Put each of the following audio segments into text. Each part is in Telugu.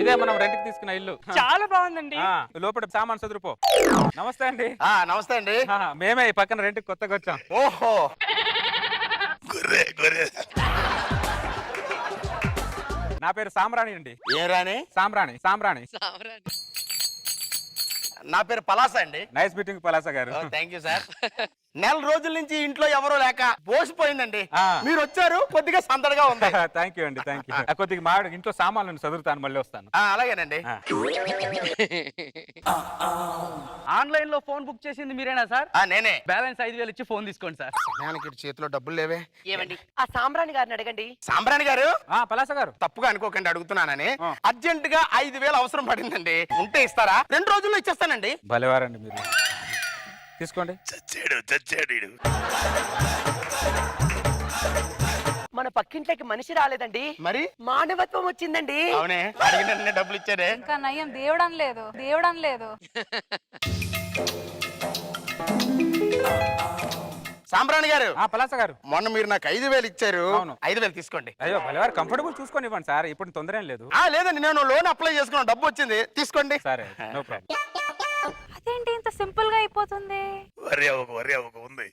ఇదే మనం రెంట్కి తీసుకున్న ఇల్లు. చాలా బాగుందండి. లోపల సామాన్ చదురుపో. నమస్తే అండి. నమస్తే అండి. మేమే ఈ పక్కన రెంట్కి కొత్తగా వచ్చాం. ఓహో, నా పేరు సామ్రాణి అండి. ఏ రాణి? సామ్రాణి. సామ్రాణి. నా పేరు పలాస అండి. నైస్ మీటింగ్ పలాస గారు. Thank you sir. నెల రోజుల నుంచి ఇంట్లో ఎవరో లేక పోసిపోయిందండి. మీరు వచ్చారు, కొద్దిగా సందడిగా ఉంది. థ్యాంక్ యూ అండి, థ్యాంక్ యూ. కొద్దిగా మా ఇంట్లో సామాన్లను చదువుతాను, మళ్ళీ వస్తాను. అలాగేనండి. ఆన్లైన్ లో ఫోన్ బుక్ చేసింది మీరేనా సార్? నేనే. బ్యాలెన్స్ 5,000 ఇచ్చి ఫోన్ తీసుకోండి సార్. సమయానికి చేతిలో డబ్బులు లేవే. ఏమండి ఆ సాంబ్రాణి గారిని అడగండి. సాంబ్రాణి గారు, పలాస గారు, తప్పుగా అనుకోకండి, అడుగుతున్నానని. అర్జెంట్ గా 5,000 అవసరం పడిందండి. ఉంటే ఇస్తారా? 2 రోజుల్లో ఇచ్చేస్తానండి. భలేవారండి మీరు. తీసుకోండి. మన పక్కింట్లోకి మనిషి రాలేదండి, మరి మానవత్వం వచ్చిందండి. అవునే, అడిగిన డబ్బులు ఇచ్చారే. ఇంకా నయ్యం దేవుడం లేదు. సాంబ్రాణి గారు, పలాస గారు, మొన్న మీరు నాకు 5,000 ఇచ్చారు. అవును. 5,000 తీసుకోండి. అయ్యో భలేవారు, కంఫర్టబుల్ చూసుకొని ఇవ్వండి సార్. ఇప్పుడు తొందర ఏం లేదు. లేదండి, నేను లోన్ అప్లై చేసుకున్నాను, డబ్బు వచ్చింది, తీసుకోండి. సరే, నో ప్రాబ్లం. అదేంటి ఇంత సింపుల్ గా అయిపోతుంది? ఉంది.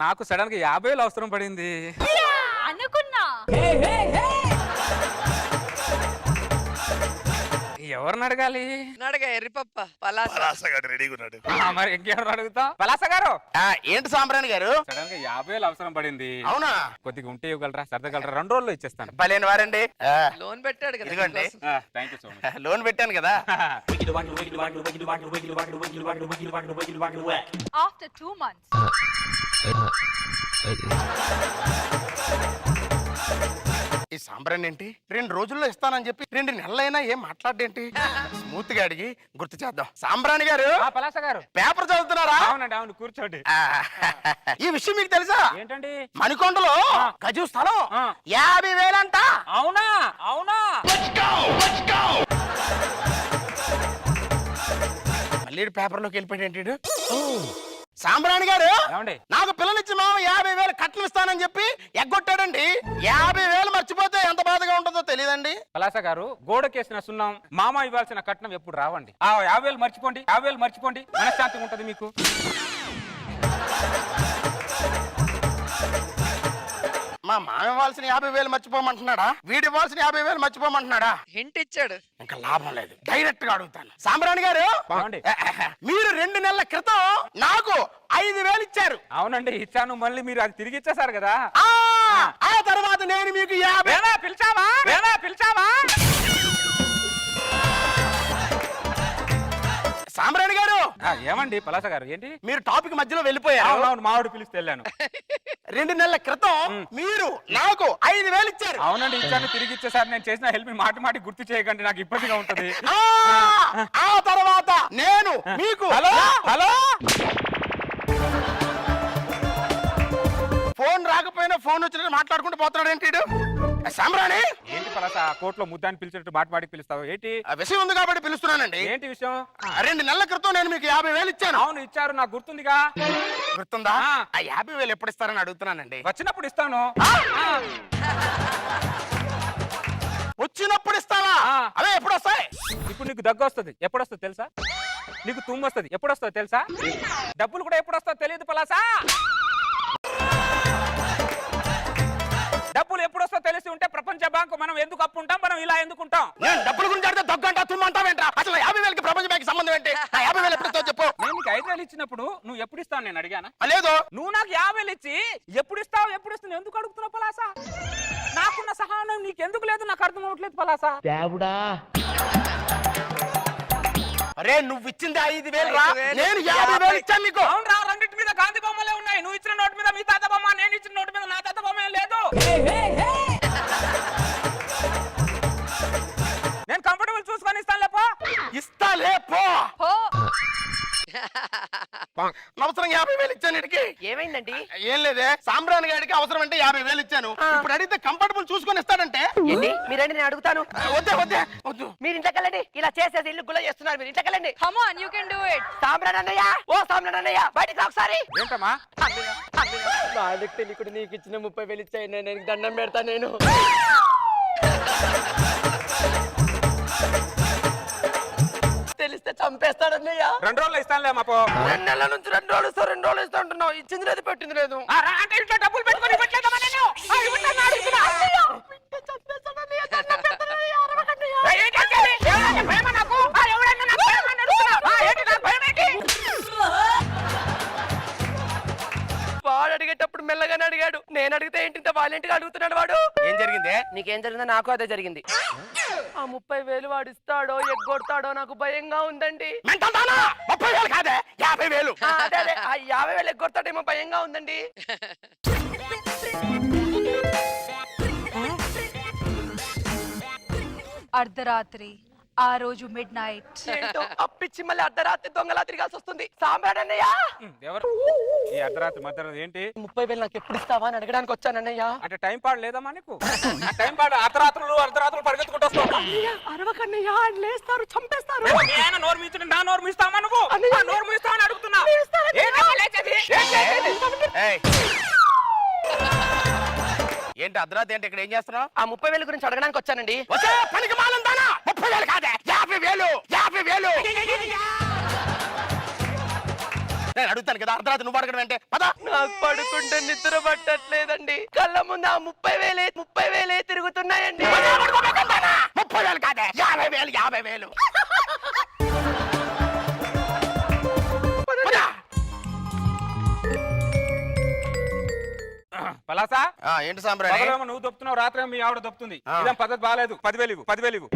నాకు సడన్ గా 50,000 అవసరం పడింది. అనుకున్నా. ఎవరిని అడగాలి? ఎర్రిపప్ప పలాస మరి ఇంకెవరు అడుగుతా? పలాస గారు. ఏంటి సాంబ్రాణి గారు? సడన్ గా 50,000 అవసరం పడింది. అవునా? కొద్దిగా ఉంటే ఇవ్వగలరా, సర్దగలరా? 2 రోజుల్లో ఇచ్చేస్తాను. భలేని వారండి. లోన్ పెట్టాడు కదా. ఇదిగోండి. Thank you so much. Loan పెట్టాను కదా. After 2 months. ఈ సాంబ్రాణి ఏంటి 2 రోజుల్లో ఇస్తానని చెప్పి 2 నెలలైనా ఏం మాట్లాడేంటి? స్మూత్ గా అడిగి గుర్తు చేద్దాం. సాంబ్రాణి గారు, పలాస గారు, పేపర్ చదువుతున్నారా? అవునండి, అవును, కూర్చోండి. ఈ విషయం మీకు తెలుసా? ఏంటండి? మణికొండలో గజు స్థలం 50,000 అంట. అవునా? అవునా? మళ్ళీ పేపర్లోకి వెళ్ళిపోయాడు ఏంటి? సాంబ్రాణి గారు, నాకు పిల్లనిచ్చి మామ 50,000 కట్నం ఇస్తానని చెప్పి ఎగ్గొట్టాడండి. 50,000 మర్చిపోతే ఎంత బాధగా ఉంటుందో తెలియదండి. పలాస గారు, గోడకేసిన సున్నం మామ ఇవ్వాల్సిన కట్నం ఎప్పుడు రావండి. 50,000 మర్చిపోండి, 50,000 మర్చిపోండి, మనశ్శాంతిగా ఉంటది మీకు. మా మామ ఇవ్వాల్సిన 50,000 మర్చిపోమంటున్నాడా? వీడి ఇవ్వాల్సిన 50,000 మర్చిపోమంటున్నాడా? హింట్ ఇచ్చాడు. ఇంకా లాభం లేదు, డైరెక్ట్ గా అడుగుతాను. సాంబ్రాణి గారు, మీరు 2 నెలల క్రితం నాకు 5,000 ఇచ్చారు. అవునండి, ఇచ్చాను. మళ్ళీ మీరు అది తిరిగి ఇచ్చేసారు కదా. ఆ తర్వాత నేను మీకు 50,000 పిలిచావా? సాంబ్రాణి గారు, ఏమండి పలాస గారు, ఏంటి మీరు టాపిక్ మధ్యలో వెళ్ళిపోయారు. అవును, మావిడు పిలిస్తే వెళ్ళాను. 2 నెలల క్రితం మీరు నాకు 5,000 ఇచ్చారు. అవునండి, ఇచ్చాను, తిరిగి ఇచ్చేసారు. నేను చేసిన హెల్ప్ మాటి గుర్తు చేయకండి, నాకు ఇబ్బందిగా ఉంటది. ఆ తర్వాత నేను మీకు హలో ఫోన్ రాకపోయినా ఫోన్ వచ్చినట్టు మాట్లాడుకుంటూ పోతున్నాడు ఏంటి? సాంబ్రాణి, ఏంటి పలాస, కోర్టులో ముద్దాన్ని పిలిచినట్టు మాటికి పిలుస్తావు ఏంటి? విషయం ఉంది కాబట్టి పిలుస్తున్నానండి. ఏంటి విషయం? 2 నెలల క్రితం నేను మీకు 50,000 ఇచ్చాను. అవును, ఇచ్చారు, నాకు గుర్తుందిగా. గుర్తుందా? ఆ 50,000 ఎప్పుడు ఇస్తారని అడుగుతున్నానండి. వచ్చినప్పుడు ఇస్తాను. వచ్చినప్పుడు ఇస్తావా? అవే ఎప్పుడు వస్తాయి? ఇప్పుడు నీకు దగ్గు వస్తుంది, ఎప్పుడు వస్తుంది తెలుసా? నీకు తుమ్ము వస్తుంది, ఎప్పుడు వస్తుందో తెలుసా? డబ్బులు కూడా ఎప్పుడు వస్తుందో తెలియదు పలాసా. డబ్బులు ఎప్పుడు వస్తో తెలిసి ఉంటే ప్రపంచ బ్యాంకు మనం ఎందుకు అప్పు ఉంటాం, మనం ఇలా ఎందుకుంటాం? నేను డబ్బుల గురించి అడిగితే దొగ్గంటా తుమ్మంటావేంట్రా? అసలు 50,000కి ప్రపంచ బ్యాంక్ సంబంధం ఏంటి? 50,000 ఎప్పుడు ఇస్తావు చెప్పు. నేను నీకు 5,000 ఇచ్చినప్పుడు నువ్వు ఎప్పుడు ఇస్తావు నేను అడిగానా? లేదు. నువ్వు నాకు 50,000 ఇచ్చి ఎప్పుడు ఇస్తావు ఎందుకు అడుగుతున్నావు పలాసా? నాకున్న సహనం నీకెందుకు లేదు, నాకు అర్థం అవ్వట్లేదు పలాసా. దేవుడా, అరే నువ్వు ఇచ్చింది 5,000 రా, నేను 50,000 ఇచ్చాను నీకు. అవునరా, రెండింటి మీద గాంధీ బొమ్మలే ఉన్నాయి. నువ్వు ఇచ్చిన నోటు మీద మీ తాత బొమ్మ, నేను ఇచ్చిన నోటు మీద నా తాత బొమ్మ ఏం లేదు. నేను కంఫర్టబుల్ చూసుకొని ఇస్తాను లేపో. ఇస్తా లేపో. అవసరం 50,000 ఇచ్చాను ఇడికి. ఏమైందండి? ఏం లేదే, సాంబ్రాణి గారికి అవసరం అంటే 50,000 ఇచ్చాను. ఇప్పుడు అడిగితే కంఫర్టబుల్ చూసుకొని ఇస్తాడంటే. ఏంటి మీరండి, నేను అడుగుతాను. వద్దు. మీరు ఇంట్లోకెళ్ళండి, ఇలా చేసేసి ఇల్లు గుల్ల చేస్తున్నారు. మీరు ఇంట్లోకెళ్ళండి. Come on, you can do it. సాంబ్రాణి అన్నయ్య, ఓ సాంబ్రాణి అన్నయ్య, బయటికి రా ఒకసారి. ఏంటమ్మా? వాళ్ళకి తెలియకుండా నీకు ఇచ్చిన 30,000 ఇచ్చాయి, నేను దండం పెడతా నేను. ఇస్తాడన్నయ్య. 2 రోజులు ఇస్తానులే మాపో. 2 నెలల నుంచి 2 రోజులు ఇస్తా 2 రోజులు ఇస్తా అంటున్నావు. ఇచ్చింది లేదు పెట్టింది లేదు. అంటే ఇంట్లో డబ్బులు పెట్టుకొని ఇవ్వట్లేదమ్మా నేను. ఇవ్వట్లేదని అడుగుతున్నా. ఏంటి అంటే? ఎవరంటే భయమా నాకు? ఎవరైనా నాకు భయమా అని అడుగుతున్నా. ఏంటి నాకు భయం ఏంటి? వాడు అడిగేటప్పుడు మెల్లగానే అడిగాడు. నేను అడిగితే ఏంటి ఇంత వాలెంట్ గా అడుగుతున్నాడు వాడు. ఏం జరిగిందే? నీకేం జరిగిందో నాకు అదే జరిగింది. ఆ 30,000 వాడు ఇస్తాడో ఎగ్గొడతాడో నాకు భయంగా ఉందండి. మెంటల్ దానా? 30,000 కాదే 50,000. అదే అదే ఆ 50,000 ఎగ్గొడతాడేమో భయంగా ఉందండి. అర్ధరాత్రి ఆ రోజు మిడ్ నైట్. ఏంటో అప్పిచ్చి మళ్ళీ అర్ధరాత్రి దొంగలా తిరగాల్సి వస్తుంది. సాంబ్రాడన్నయ్య ఎవరు ఈ అర్ధరాత్రి మధ్యరాత్రి ఏంటి? 30,000 నాకు ఎప్పుడు ఇస్తావా అని అడగడానికి వచ్చానన్నయ్య. అంటే టైం పాడు లేదమ్మా నీకు? టైం పాడు అర్ధరాత్రులు పరిగెత్తుకుంటూ వస్తావు. అరవకన్నయ్య ఆయన లేస్తారు చంపేస్తారు. నేను నోరు మీచుంటే నా నోరు మీస్తావా నువ్వు? అన్నయ్య. ఆ నోరు మీస్తావని అడుగుతున్నా. ఏంటమ్మా లేచేది? ఏయ్. ఏంటి అర్ధరాత్రి ఏంటి ఇక్కడ ఏం చేస్తున్నావు? ఆ 30,000 గురించి అడగడానికి వచ్చానండి. వచ్చే పనికి మాలం దానా? 30,000 కాదే 50,000. 50,000. నేను అడుగుతాను కదా అర్ధరాత్రి నువ్వు అడగడం అంటే పద. నాకు పడుకుంటే నిద్ర పట్టట్లేదండి. కళ్ళ ముందు ఆ 30,000 తిరుగుతున్నాయండి. 30,000 కాదే 50,000. 50,000. పలాసా ఏంటి సాంబ్రాణి? పగలేమో నువ్వు దొప్పుతున్నావు, రాత్రి మీ ఆవిడ దొప్పుతుంది. ఇదేం పద్ధతి బాగాలేదు. 10,000 ఇవ్వు.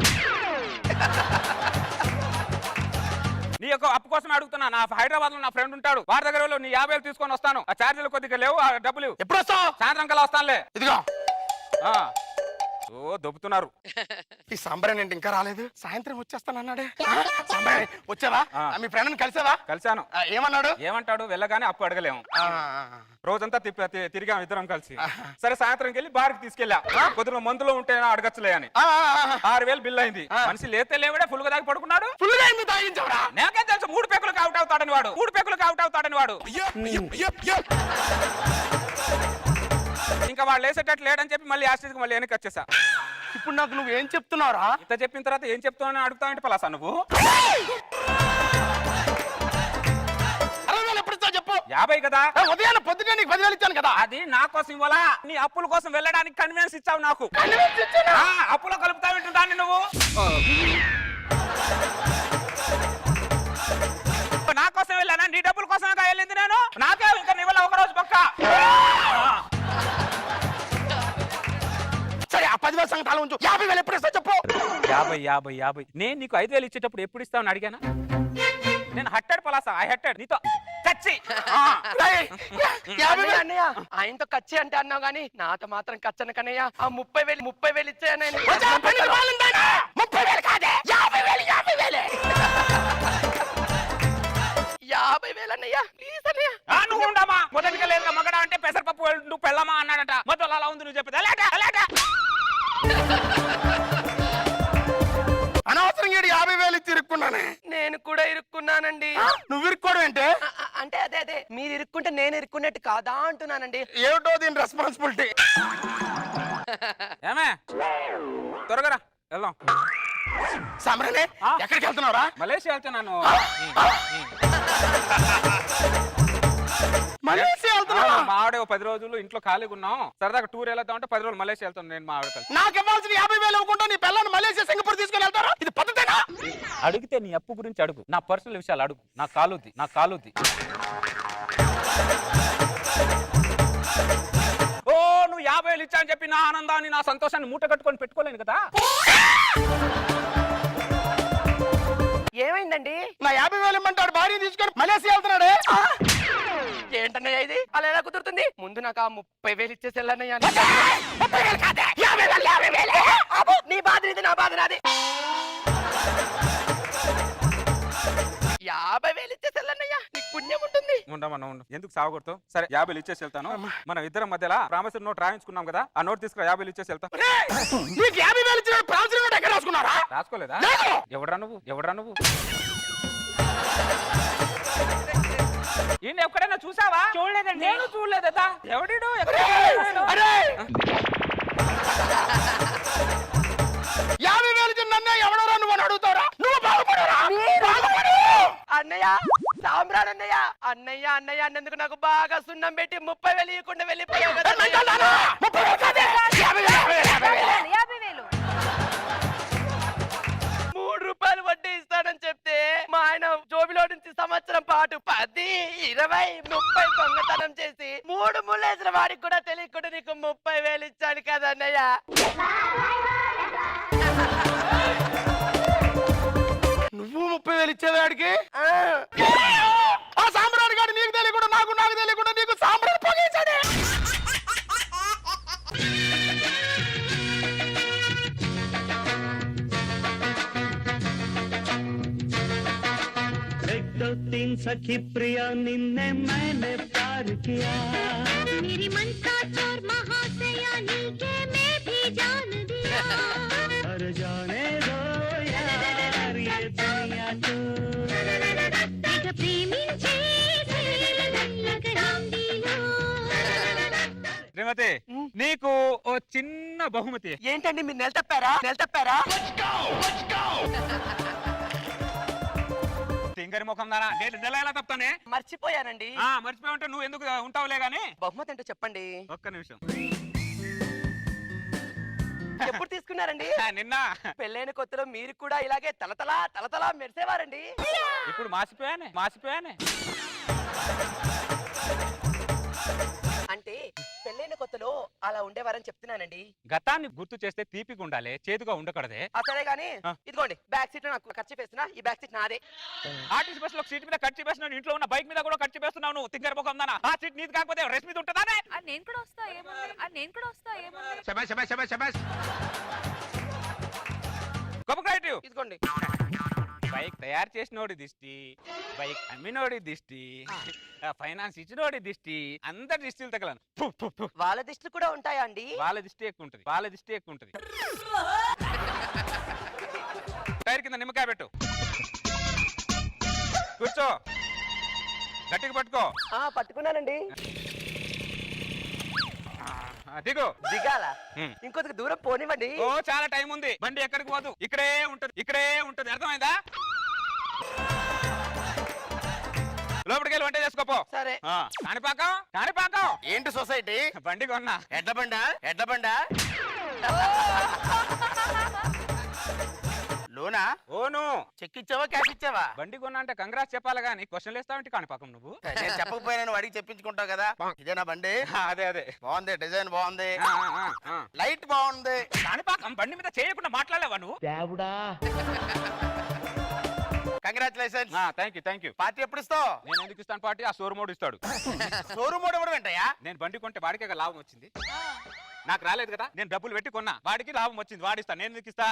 నీ యొక్క అప్పు కోసం అడుగుతున్నా. నా హైదరాబాద్ లో నా ఫ్రెండ్ ఉంటాడు, వారి దగ్గర వెళ్ళు. నీ 50,000 తీసుకొని వస్తాను. ఆ ఛార్జీలు కొద్దిగా లేవు, ఆ డబ్బులు ఎప్పుడు వస్తావు? సాయంత్రం కల్లా వస్తానులే. ఇదిగో ఓ దొబ్బుతున్నారు. ఈ సాంబ్రాణి ఏంటి ఇంకా రాలేదు? సాయంత్రం వచ్చేస్తానన్నాడే. సాంబ్రాణి వచ్చావా? మీ ఫ్రెండ్ కలిసావా? కలిశాను. ఏమన్నాడు? ఏమంటాడు? వెళ్ళగానే అప్పు అడగలేము. ఆ, రోజంతా తిరిగాం ఇద్దరం కలిసి. సరే సాయంత్రం వెళ్ళి బార్కి తీసుకెళ్ళా. కొద్దిగా మందులో ఉంటే అడగచ్చులే అని. ఆ, ఆ, 6,000 బిల్ అయింది. మనిషి లేతే లేవడే ఫుల్ గా దాగి పడుకున్నాడు. ఫుల్గా ఎందుకు తాగించావురా? నాకేం తెలుసు 3 పెక్కులకు అవుట్ అవుతాడని వాడు. 3 పెక్కులకు అవుట్ అవుతాడని వాడు. ఇంకా వాడు లేసేటట్టు లేడని చెప్పి మళ్ళీ ఆస్టేజ్కి మళ్ళీ వెనక్కి వచ్చేసా. ఇప్పుడు నాకు నువ్వేం చెప్తున్నావురా? ఇంత చెప్పిన తర్వాత ఏం చెప్తావని అడుగుతావంటే పలాసా నువ్వు? 60,000 ఎప్పుడు ఇస్తావు చెప్పు? 50 కదా. ఉదయాన్నే పొద్దునే నీకు 10,000 ఇచ్చాను కదా. అది నా కోసం ఇవ్వాలా? నీ అప్పుల కోసం వెళ్ళడానికి కన్వీనియన్స్ ఇచ్చావు నాకు. అప్పులో కలుపుతావు దాన్ని నువ్వు. నా కోసం వెళ్ళానా? నీ డబ్బుల కోసమే వెళ్ళింది నేను. నాకే ఇంకా నీ వల్ల 1 రోజు పక్క. సరే ఆ 10,000 సంగతి అలా ఉంచు. 50,000 ఎప్పుడు ఇస్తావు చెప్పు? 50. నేను నీకు 5,000 ఇచ్చేటప్పుడు ఎప్పుడు ఇస్తావని అడిగానా? నేను హట్టాడు పలాసా. ఐ హట్టాడు నీతో కచ్చి. అన్నయ్య ఆయనతో కచ్చి అంటే అన్నావు గానీ నాతో మాత్రం కచ్చను కన్నయ్య. ఆ 30,000 ఇచ్చాయని 30,000 కాదే 50,000. 50,000 అన్నయ్య ప్లీజ్ అన్నయ్య. నువ్వు ఉండమా? మొదటిగా లేదు మగడా అంటే పెసరపప్పు నువ్వు పెళ్ళమా అన్నాడట. మొదలు అలా ఉంది నువ్వు చెప్పేది. అలాట అనవసరంగా 50,000 ఇచ్చి ఇరుక్కున్నానే. నేను కూడా ఇరుక్కున్నానండి. నువ్వు ఇరుక్కోవడం అంటే? అంటే అదే మీరు ఇరుక్కుంటే నేను ఇరుక్కున్నట్టు కాదా అంటున్నానండి. ఏమిటో దీని రెస్పాన్సిబిలిటీ. ఏమే త్వరగా రా వెళ్దాం. సాంబ్రాణి ఎక్కడికి వెళ్తున్నావురా? మలేషియా వెళ్తున్నాను. మలేషియా వెళ్తున్నావా? మా ఆవిడ 10 రోజులు ఇంట్లో ఖాళీగా ఉన్నాం. సరదాగా టూర్ వెళ్తా ఉంటే 10 రోజులు మలేషియా వెళ్తాను నేను మా ఆవిడ కలిసి. నాకు ఇవ్వాల్సిన 50,000 ఇవ్వకుండా నీ పిల్లల్ని మలేషియా సింగపూర్ తీసుకుని వెళ్తారా? ఇది పద్ధతేనా? అడిగితే నీ అప్పు గురించి అడుగు, నా పర్సనల్ విషయాలు అడుగు. నా కాలుద్ది. ఓ నువ్వు 50,000 ఇచ్చా అని చెప్పి నా ఆనందాన్ని నా సంతోషాన్ని మూట కట్టుకొని పెట్టుకోలేను కదా. ఏమైందండి? నా 50,000 ఇమ్మంటాడు భార్య తీసుకొని మలేషియా వెళ్తున్నాడే. ఏంటన్నయ్య ఇది? అలా ఎలా కుదురుతుంది? ముందు నాకు ఆ 30,000 ఇచ్చేసి వెళ్ళన్నయ్య. 30,000 కాదే 50,000. నీ బాధ ఇది, నా బాధ నాది. 50,000 ఇచ్చేసి వెళ్ళన్నయ్య, నీకు పుణ్యం ఉంటుంది. ఉండమన్నా ఎందుకు సాగొడతావు? సరే 50,000 ఇచ్చేసి వెళ్తాను. మనం ఇద్దరం మధ్యలో ప్రామిసరీ నోట్ రాయించుకున్నాం కదా, ఆ నోట్ తీసుకురా. 50,000 ఇచ్చేసి వెళ్తా. నీకు 50,000 ఇచ్చిన ప్రామిసరీ నోట్ ఎక్కడ రాసుకున్నారా? రాసుకోలేదా? ఎవడరా నువ్వు? ఈయన ఎక్కడైనా చూసావా? చూడలేదండి. నేను చూడలేదా? ఎవడీడు? అరే 50,000 నన్నే ఎవడరా నువ్వు అని అడుగుతారా? నువ్వు బాగుపడరా? అన్నయ్య సాంబ్రాన్ అన్నయ్య అన్నయ్య అన్నయ్య అన్నందుకు నాకు బాగా సున్నం పెట్టి 30,000 ఇవ్వకుండా వెళ్ళిపోయావు కదా అన్నయ్య. 50,000 ₹3 వడ్డీ ఇస్తానని చెప్తే మా ఆయన జోబిలో నుంచి సంవత్సరం పాటు 10, 20, 30 దొంగతనం చేసి 3 ముళ్ళేసిన వాడికి కూడా తెలియకుండా నీకు 30,000 ఇచ్చాను కదా అన్నయ్య. నువ్వు 30,000 ఇచ్చేవాడికి ఆ సాంబ్రాణి గారు నీకు తెలియకుండా నాకు తెలియకుండా నీకు సాంబ్రాణి పొగేశాడే. तीन सखी प्रिया निन्ने मैंने प्यार किया मेरी मन का चोर महाशया नीके मैं भी जान दिया और जाने दो यार ये दुनिया को तेग प्रेमिंचे लगरांडीलो శ్రీమతి నీకు ఓ చిన్న బహుమతి. ఏంటండి మీరు నెల తప్పారా టింగరి ముఖం దానా నేను నెల ఎలా తప్పుతానే? మర్చిపోయానండి. మర్చిపోయి ఉంటే నువ్వు ఎందుకు ఉంటావులే గానీ. బహుమతి అంటే చెప్పండి. ఒక్క నిమిషం. ఎప్పుడు తీసుకున్నారండి? నిన్న. పెళ్ళైన కొత్తలో మీరు కూడా ఇలాగే తలతలా మెరిసేవారండి. ఇప్పుడు మాసిపోయానే. అంటే పెళ్ళైన కొత్తలో అలా ఉండేవారని చెప్తున్నానండి. గతాన్ని గుర్తు చేస్తే తీపిగా ఉండాలి, చేదుగా ఉండకూడదే. సరే గానీ ఇదిగోండి బ్యాక్ సీట్ నాకు ఖర్చు వేస్తున్నా. ఈ బ్యాక్ సీట్ నాదే. ఆర్టీసీ బస్ లో సీట్ మీద ఖర్చు వేస్తున్నావు, ఇంట్లో ఉన్న బైక్ మీద కూడా ఖర్చు వేస్తున్నావు. నువ్వు తింగర ముఖం దానా. ఆ సీట్ నీది కాకపోతే రెస్ట్ మీద ఉంటుందానే. నేను కూడా వస్తా ఏముంది కోపరేటివ్. ఇదిగోండి. బైక్ తయారు చేసినోడి దిష్టి, బైక్ అమ్మినోడి దిష్టి, ఫైనాన్స్ ఇచ్చినోడి దిష్టి, అందరి దిష్టిలు తగలను. వాళ్ళ దిష్టి కూడా ఉంటాయా అండి? వాళ్ళ దిష్టి ఎక్కువ ఉంటది. టైర్ కింద నిమ్మకాయ పెట్టు, కూర్చో, గట్టిగా పట్టుకో. పట్టుకున్నానండి. దిగు. దిగాల ఇంకొంచెం దూరం పోనివ్వండి. ఓ చాలా టైం ఉంది. బండి ఎక్కడికి పోదు, ఇక్కడే ఉంటది. అర్థమైందా? లోపలికి వెళ్ళి వంట చేసుకోపో. సరే. కాణిపాకం. ఏంటి సొసైటీ? బండి కొన్నా. ఎడ్ల బండా లోనా? ఓను. చెక్ ఇచ్చావా క్యాష్ ఇచ్చావా? బండి కొన్నా అంటే కంగ్రాట్స్ చెప్పాలి గానీ క్వశ్చన్ వేస్తావంటే కాణిపాకం నువ్వు. నేను చెప్పకపోయినా నువ్వు అడిగి చెప్పించుకుంటావు కదా. ఇదేనా బండి? అదే బాగుంది, డిజైన్ బాగుంది, లైట్ బాగుంది. కాణిపాకం బండి మీద చేయకుండా మాట్లాడలేవా నువ్వు? కంగ్రాచులేషన్స్. Thank you. పార్టీ ఎప్పుడు ఇస్తావు? నేను ఎందుకు ఇస్తాను పార్టీ? ఆ షోరూమోడు ఇస్తాడు. షోరూమ్ ఇవ్వడం ఏంటయ్యా? నేను బండి కొంటే వాడికే లాభం వచ్చింది, నాకు రాలేదు కదా. నేను డబ్బులు పెట్టి కొన్నా, వాడికి లాభం వచ్చింది, వాడిస్తా. నేను ఎందుకు ఇస్తా?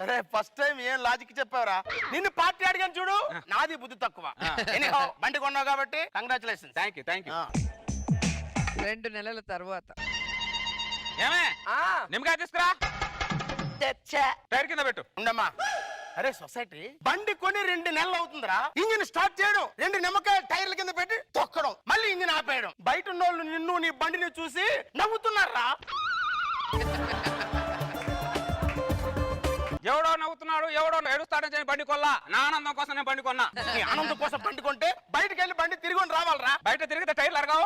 అరే ఫస్ట్ టైం ఏం లాజిక్ చెప్పావురా. నిన్ను పార్టీ అడిగాను చూడు, నాది బుద్ధి తక్కువ. ఎనీహౌ బండి కొన్నావు కాబట్టి కంగ్రాచులేషన్స్. Thank you. 2 నెలల తర్వాత ఏమే నిమ్మకాయ తీసుకురా, టైర్ కింద పెట్టు. ఉండమ్మా. అరే సొసైటీ, బండి కొని 2 నెలలు అవుతుందిరా. ఇంజిన్ స్టార్ట్ చేయడం, 2 నిమ్మకాయలు టైర్ల కింద పెట్టి తొక్కడం, మళ్ళీ ఇంజిన్ ఆపేయడం. బయట ఉన్నోళ్ళు నిన్ను నీ బండిని చూసి నవ్వుతున్నారా? ఎవడో నవ్వుతున్నాడు, ఎవడో ఏడుస్తాడని చెప్పి బండి కొల్లా. నా ఆనందం కోసం నేను బండి కొన్నా. నీ ఆనందం కోసం బండి కొంటే బయటకు వెళ్ళి బండి తిరిగి రావాలరా. బయట తిరిగితే టైర్లు అరగావు.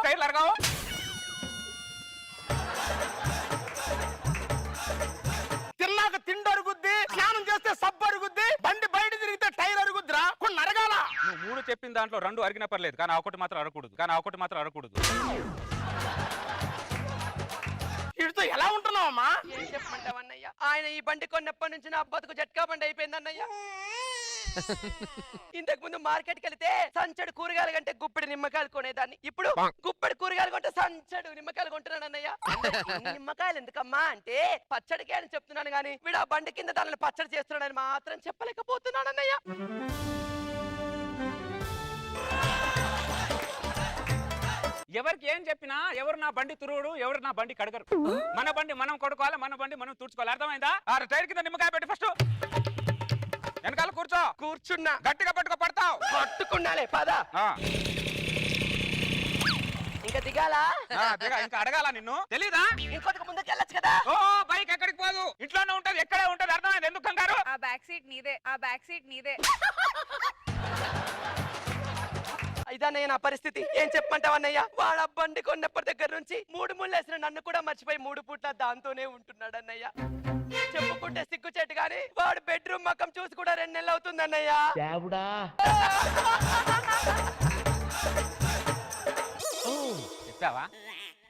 తిన్నాక తిండి అరుగుద్ది, స్నానం చేస్తే సబ్బు అరుగుద్ది, బండి బయట తిరిగితే టైర్ అరుగుద్దిరా. కొన్ని అరగాల. నువ్వు 3 చెప్పిన దాంట్లో 2 అరిగినా పర్లేదు, కానీ ఒకటి మాత్రం అరగకూడదు. వీడితో ఎలా ఉంటున్నావమ్మా? ఏం చెప్పమంటావన్నయ్య? ఆయన ఈ బండి కొన్నప్పటి నుంచి నా బతుకు జట్కా బండి అయిపోయిందన్నయ్య. ఇంతకు ముందు మార్కెట్కి వెళ్తే సంచడు కూరగాయలు కంటే గుప్పెడు నిమ్మకాయలు కొనేదాన్ని. ఇప్పుడు గుప్పెడు కూరగాయలు కొంటే సంచడు నిమ్మకాయలు కొంటున్నాను అన్నయ్య. నిమ్మకాయలు ఎందుకమ్మా అంటే పచ్చడికి అని చెప్తున్నాను గానీ వీడు ఆ బండి కింద దానిని పచ్చడి చేస్తున్నాడని మాత్రం చెప్పలేకపోతున్నాను అన్నయ్య. ఎవరికి ఏం చెప్పినా ఎవరు నా బండి తురుడు, ఎవరు నా బండి కడగరు. మన బండి మనం కొడుకోవాలి, మన బండి మనం తుడుచుకోవాలి. అర్థమైందా? ఆ టైర్ కింద నిమ్మకాయ పెట్టి ఫస్ట్ వెనకాల కూర్చున్నా. గట్టిగా పట్టుకోపడతావు. పట్టుకున్నాలే పద. ఇంకా దిగాలా? ఇంకా అడగాల నిన్ను? తెలీదా? ఇంకొక ముందుకు వెళ్ళొచ్చు కదా. ఓ బైక్ ఎక్కడికి పోదు, ఇంట్లోనే ఉంటది, ఎక్కడే ఉంటది. అర్థమైంది? ఎందుకు కంగారు? బ్యాక్ సీట్ నీదే, ఆ బ్యాక్ సీట్ నీదే. ఇదన్నయ్య నా పరిస్థితి. ఏం చెప్పమంటావు అన్నయ్య? వాడు ఆ బండి కొన్నప్పటి దగ్గర నుంచి 3 ముళ్ళు వేసిన నన్ను కూడా మర్చిపోయి 3 పూట్ల దాంతోనే ఉంటున్నాడు అన్నయ్య. చెప్పుకుంటే సిగ్గుచేటు గాని వాడు బెడ్రూమ్ మకం చూసి కూడా 2 నెలలు అవుతుంది అన్నయ్య. చెప్పావా?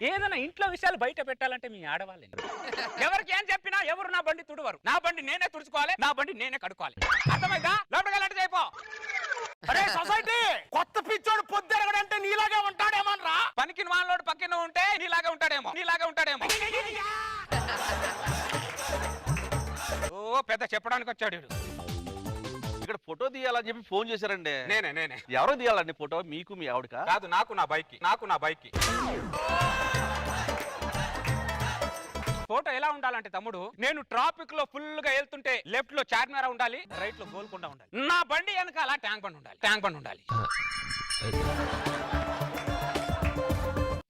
ఏదైనా ఇంట్లో విషయాలు బయట పెట్టాలంటే మీ ఆడవాళ్ళే. ఎవరికి ఏం చెప్పినా ఎవరు నా బండి తుడవరు. నా బండి నేనే తుడుచుకోవాలి, నా బండి నేనే కడుక్కోవాలి. అర్థమైందా? లోపలికి వెళ్ళండి అయిపో. అరే సొసైటీ, కొత్త పిచ్చోడు పొద్దురగడంటే నీలాగే ఉంటాడేమోనరా? పనికి వాళ్ళోడు పక్కన ఉంటే నీలాగా ఉంటాడేమో, నీలాగా ఉంటాడేమో. ఓ పెద్ద చెప్పడానికి వచ్చాడు వీడు. ఇక్కడ ఫోటో తీయాలని చెప్పి ఫోన్ చేశారండి. నేనే ఎవరో తీయాలండి ఫోటో? మీకు మీ ఆవిడకా? కాదు, నాకు నా బైక్. ఫోటో ఎలా ఉండాలంటే తమ్ముడు, నేను ట్రాఫిక్ లో ఫుల్ గా వెళ్తుంటే లెఫ్ట్ లో చార్మినార్ ఉండాలి, రైట్ లో గోల్కొండ ఉండాలి. నా బండి వెనకాల ట్యాంక్ బండ్ ఉండాలి.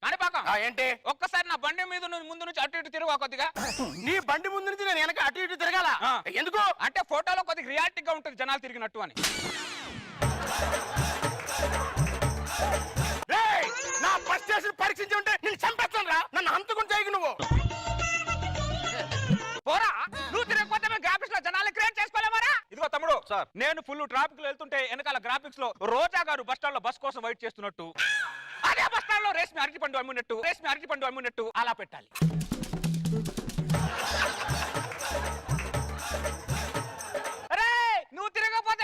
కాణిపాకం, ఏంటి? ఒక్కసారి నా బండి మీద ముందు నుంచి అటు ఇటు తిరుగు కొద్దిగా. నీ బండి ముందు నుంచి నేను వెనక అటు ఇటు తిరగాల? ఎందుకు అంటే ఫోటోలో కొద్దిగా రియాలిటీగా ఉంటుంది, జనాలు తిరిగినట్టు అని. రేయ్, నా ఫస్ట్ స్టేషన్ పరీక్షించి ఉంటే నేను చంపేస్తాను రా. నన్ను హంతకుని చేయకు నువ్వు. పోరా, నువ్వు తిరగకపోతే మేము గ్రాఫిక్స్ లో జనాలు క్రియేట్ చేసుకోలేమరా? ఇదిగో తమ్ముడు సార్, నేను ఫుల్ ట్రాఫిక్ లో వెళ్తుంటే వెనకాల గ్రాఫిక్స్ లో రోజా గారు బస్ స్టాండ్ లో బస్ కోసం వెయిట్ చేస్తున్నట్టు, అదే బస్ స్టాండ్ లో రేష్మి అరటిపండు అమ్మినట్టు అలా పెట్టాలి. అరే నువ్వు తిరగకపోతే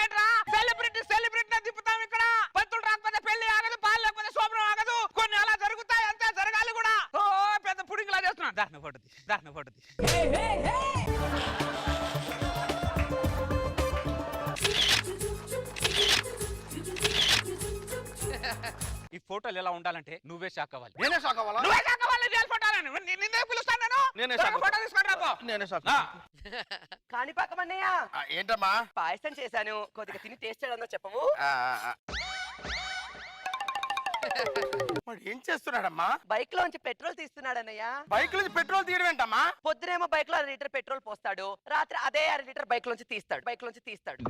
సెలబ్రిటీ తిప్పుతాం ఇక్కడ. పంతులు రాకపోతే పెళ్లి ఆగదు, పాలు లేకపోతే శోభనం ఆగదు. కొన్ని అలా జరుగుతాయి, అంతే జరగాలి కూడా. ఓ పెద్ద పుడింగ్లా చేస్తున్నా. దారిన పడుతుంది. ఈ ఫోటోలు ఎలా ఉండాలంటే నువ్వే షాక్ అవ్వాలి. నేనే షాక్ అవ్వాలా? నువ్వే షాక్ అవ్వాలి. రియల్ ఫోటోలను నిన్నే పిలుస్తాను నేను. నేనే షాక్ ఫోటో తీసుకొని రాపో. నేనే షాక్. కాణిపాకం అన్నయ్య, ఏంటమ్మా? పాయసం చేశాను, కొద్దిగా తిని టేస్ట్ చేయడంలో చెప్పవు? వాడు ఏం చేస్తున్నాడమ్మా? బైక్ లోంచి పెట్రోల్ తీస్తున్నాడు అన్నయ్య. బైక్ నుంచి పెట్రోల్ తీయడం ఏంటమ్మా? పొద్దునేమో బైక్ లో 1 లీటర్ పెట్రోల్ పోస్తాడు, రాత్రి అదే 1 లీటర్ బైక్ లోంచి తీస్తాడు.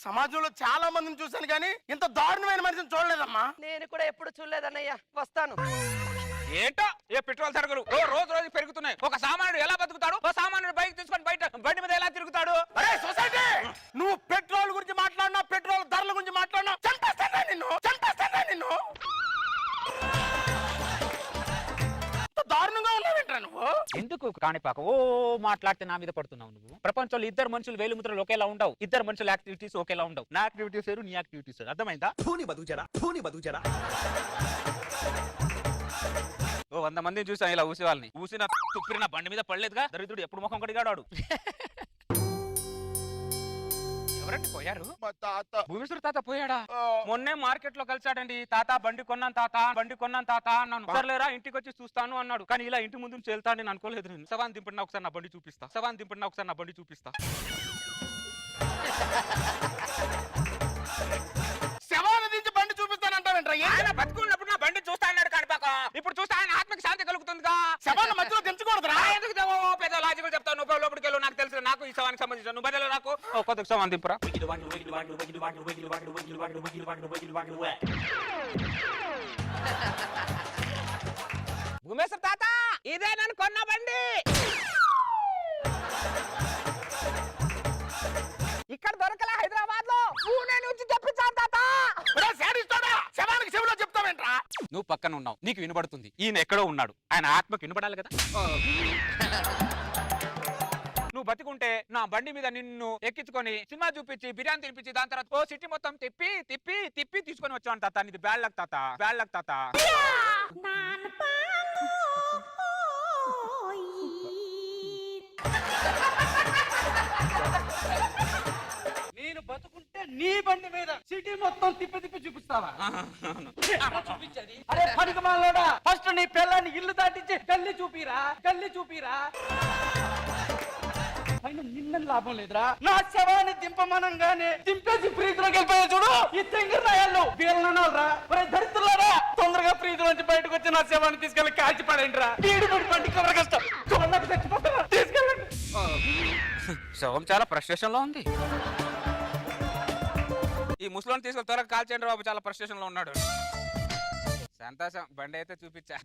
సమాజంలో చాలా మందిని చూశాను కానీ ఇంత దారుణమైన మనిషిని చూడలేదమ్మా. నేను కూడా ఎప్పుడు చూడలేదన్నయ్య. వస్తాను. ఏంటో ఏ పెట్రోల్ సరుకులు రోజు పెరుగుతున్నాయి. ఒక సామాన్యుడు ఎలా బతుకుతాడు? ఒక సామాన్యుడు బైక్ తీసుకొని బయట బండి మీద ఎలా తిరుగుతాడు? అరే సొసైటీ, నువ్వు పెట్రోల్ గురించి మాట్లాడినా, పెట్రోల్ ధరల గురించి మాట్లాడినా చంపేస్తానా నిన్ను. దారుణంగా ఉన్నావేంట్రా నువ్వు? ఎందుకు కాణిపాక ఓ మాట్లాడితే నా మీద పడుతున్నావు నువ్వు? ప్రపంచంలో 2 మనుషులు వేలుముద్రలు ఒకేలా ఉండవు. 2 మనుషుల యాక్టివిటీస్ ఒకేలా ఉండవు. నా యాక్టివిటీస్ వేరు, నీ యాక్టివిటీస్ వేరు. అర్థమైందా? ఓ 100 మందిని చూసాను ఇలా ఊసే వాళ్ళని. ఊసిన తుప్పిన బండి మీద పడలేదుగా. దరిద్రుడు ఎప్పుడు ముఖం కడిగాడు. ఎవరండి పోయారు? మా తాత. భూమేశ్వర తాత పోయాడా? మొన్నే మార్కెట్ లో కలిసాడండి. తాత బండి కొన్నాను తాత అన్నాను. సర్లేరా ఇంటికి వచ్చి చూస్తాను అన్నాడు. కానీ ఇలా ఇంటి ముందు నుంచి వెళ్తాను నేను అనుకోలేదు. నేను సవాన్ దింపడినా ఒకసారి నా బండి చూపిస్తా. శవాన్ని దించి బండి చూపిస్తానంటావేంట్రా? ఆయన బతుకున్నప్పుడు నా బండి చూస్తా అన్నాడు కాణిపాక. ఇప్పుడు చూస్తే ఆయన ఆత్మకి శాంతి కలుగుతుందిగా. శవాన్ని మధ్యలో దించకూడదురా? ఎందుకు దేవో పెద్ద లాజికల్ చెప్తావు. నువ్వు లోపలికి వెళ్ళు, నాకు తెలుసు. నాకు ఈ సవానికి సంబంధించిన నువ్వు బదులు నాకు కొద్దిగా సవాన్ దింపురా. భూమేశ్వర తాత, ఇదే నేను కొన్న బండి. ఇక్కడ దొరకలే హైదరాబాద్ లో. పూణే నుంచి తెప్పించాను తాత. శవానికి చెవిలో చెప్తావేంట్రా? నువ్వు పక్కన ఉన్నావు, నీకు వినబడుతుంది. ఈయన ఎక్కడో ఉన్నాడు, ఆయన ఆత్మకు వినబడాలి కదా. నువ్వు బతికుంటే నా బండి మీద నిన్ను ఎక్కించుకొని సినిమా చూపించి బిర్యానీ తినిపించి దాని తర్వాత ఓ సిటీ మొత్తం తిప్పి తీసుకొని వచ్చాను తాత. ఇది బ్యాడ్ లక్ తాత. నేను బతుకుంటే నీ బండి మీద సిటీ మొత్తం తిప్పి చూపిస్తావా? చూపించది. అరే పనికిమాలోడా, ఫస్ట్ నీ పిల్లాన్ని ఇల్లు దాటించి గల్లి చూపిరా. అయినా నిన్న లాభం లేదురా. నా శవాన్ని దింపమనంగానే దింపేసి ఫ్రీజ్లోకి వెళ్ళిపోయా చూడు. ఈ తెంగిరాయాలు వీళ్ళనాలరా. దరిద్రులారా, తొందరగా ఫ్రీజ్ నుంచి బయటకు వచ్చి నా శవాన్ని తీసుకెళ్ళి కాల్చి పడేంట్రా. బండి కవర కష్టం చచ్చిపోతారా. తీసుకెళ్ళండి. శవం చాలా ఫ్రస్ట్రేషన్ లో ఉంది. ఈ ముసలోని తీసుకొని త్వరగా కాల్ చేయండి బాబు, చాలా ఫ్రస్ట్రేషన్ లో ఉన్నాడు. సంతోషం, బండి అయితే చూపించా.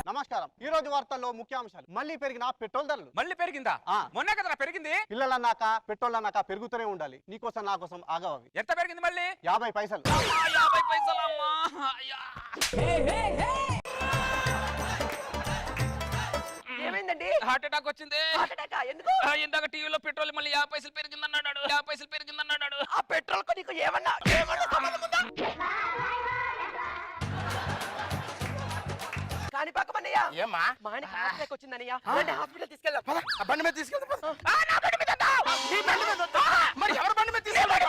నమస్కారం. ఈ రోజు వార్తల్లో ముఖ్యాంశాలు. మళ్ళీ పెరిగిన పెట్రోల్ ధరలు. మళ్ళీ పెరిగిందా? మొన్నే కదా పెరిగింది. పిల్లలన్నాక పెట్రోల్ అన్నాక పెరుగుతూనే ఉండాలి. నీకోసం నా కోసం ఆగవవి. ఎంత పెరిగింది మళ్ళీ? 50 పైసలు. 50 పైసలు అమ్మా. ఏమైందండి? హార్ట్ అటాక్ వచ్చింది. హార్ట్ అటాకా? ఎందుకు? ఇందాక టీవీలో పెట్రోల్ మళ్ళీ 50 పైసలు పెరిగిందన్నాడు. 50 పైసలు పెరిగిందన్నాడు. ఆ పెట్రోల్ కు నీకు ఏమన్నా సంబంధం ఉందా? కాని పక్కమన్నయ్య, ఏమ్మా మా ఆయనకి హార్ట్ అటాక్ వచ్చిందన్నయ్య. రండి హాస్పిటల్ తీసుకెళ్దాం. బండి మీద తీసుకెళ్తా. నా బండి మీద వద్దు. నీ బండి మీద వద్దా? మరి ఎవరి బండి మీద తీసుకెళ్తా?